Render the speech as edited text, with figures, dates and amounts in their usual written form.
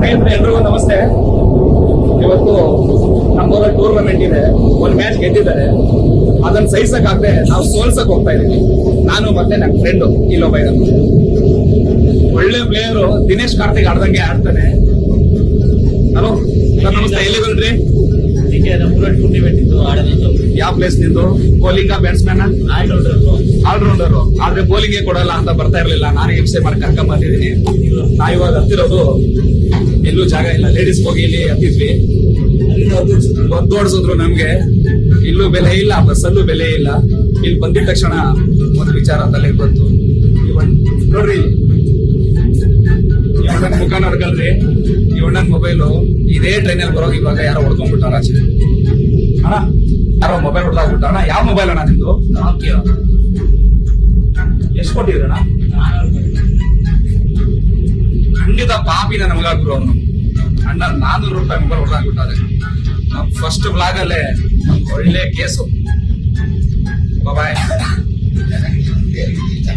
ಸ್ನೇಹಿತರೆ ಎಲ್ರಿಗೂ ನಮಸ್ತೆ. ಇವತ್ತು ನಮ್ಮೂರಲ್ಲಿ ಟೂರ್ನಮೆಂಟ್ ಇದೆ. ಒಂದ್ ಮ್ಯಾಚ್ ಗೆದ್ದಿದ್ದಾರೆ. ಅದನ್ನ ಸಹಿಸಕ್ಕಾಗದೆ ನಾವು ಸೋಲ್ಸಕ್ ಹೋಗ್ತಾ ಇದೀವಿ. ನಾನು ಮತ್ತೆ ನನ್ನ ಫ್ರೆಂಡ್ ಇಲ್ಲೊಬ್ಬ ಇದ್ದಾನೆ. ಒಳ್ಳೆ ಪ್ಲೇಯರು ದಿನೇಶ್ ಕಾರ್ತಿಕ್ ಆಡ್ದಂಗೆ ಆಡ್ತಾನೆ. ಹಲೋ ಸರ್, ನಮಸ್ತೆ. ಎಲ್ಲಿ ಬಂದ್ರಿ? ಟೂರ್ನಿಮೆಂಟ್ ಇತ್ತು, ಆಡೋದು. ಯಾವ ಪ್ಲೇಸ್ ನಿಂದು? Bowling batsman? ಆಲ್ರೌಂಡರ್. ಆದ್ರೆ ಬೌಲಿಂಗ್ ಕೊಡಲ್ಲ ಅಂತ ಬರ್ತಾ ಇರ್ಲಿಲ್ಲ. ನಾನು ಹಿಂಸೆ ಮಾಡಿ ಕರ್ಕೊಂಡ್ ಬಂದಿದ್ದೀನಿ. ನಾ ಇವಾಗ ಹತ್ತಿರೋದು ಎಲ್ಲೂ ಜಾಗ ಇಲ್ಲ. ಲೇಡೀಸ್ ಹೋಗಿ ಇಲ್ಲಿ ಹತ್ತಿದ್ವಿ. ಒದ್ದೋಡ್ಸಿದ್ರು ನಮ್ಗೆ. ಇಲ್ಲೂ ಬೆಲೆ ಇಲ್ಲ, ಬಸ್ಸಲ್ಲೂ ಬೆಲೆ ಇಲ್ಲ. ಇಲ್ಲಿ ಬಂದಿದ ತಕ್ಷಣ ಒಂದು ವಿಚಾರ ತಲೆಗೆ ಬಂತು. ನೋಡ್ರಿ, ಇವಣ್ಣನ್ ಮುಖ ನೋಡ್ಕಲ್ರಿ. ಇವಣ್ಣನ್ ಮೊಬೈಲು ಇದೇ ಟ್ರೈನಲ್ಲಿ ಬರೋಗಿ ಇವಾಗ ಯಾರೋ ಹೊಡ್ಕೊಂಡ್ಬಿಟ್ಟಾರ. ಅಣ್ಣ, ಯಾರೋ ಮೊಬೈಲ್ ಹೊಡೆದಾಗ್ಬಿಟ್ಟ. ಅಣ್ಣ, ಯಾವ ಮೊಬೈಲ್ ಅಣ್ಣ ನಿಮ್ದು? ಎಷ್ಟು ಕೊಟ್ಟಿದ್ರಣ್ಣ? ಖಂಡಿತ ಪಾಪಿನ ನಮಗಾಗ್ರು ಅವನು. ಅಣ್ಣ, 400 ರೂಪಾಯಿ ಮೊಬೈಲ್ ಹೊಡೆದಾಗ್ಬಿಟ್ಟಾರೆ. ನಮ್ ಫಸ್ಟ್ ಬ್ಲಾಗ್ ಅಲ್ಲೇ ಒಳ್ಳೆ ಕೇಸು. ಬಾಯ್.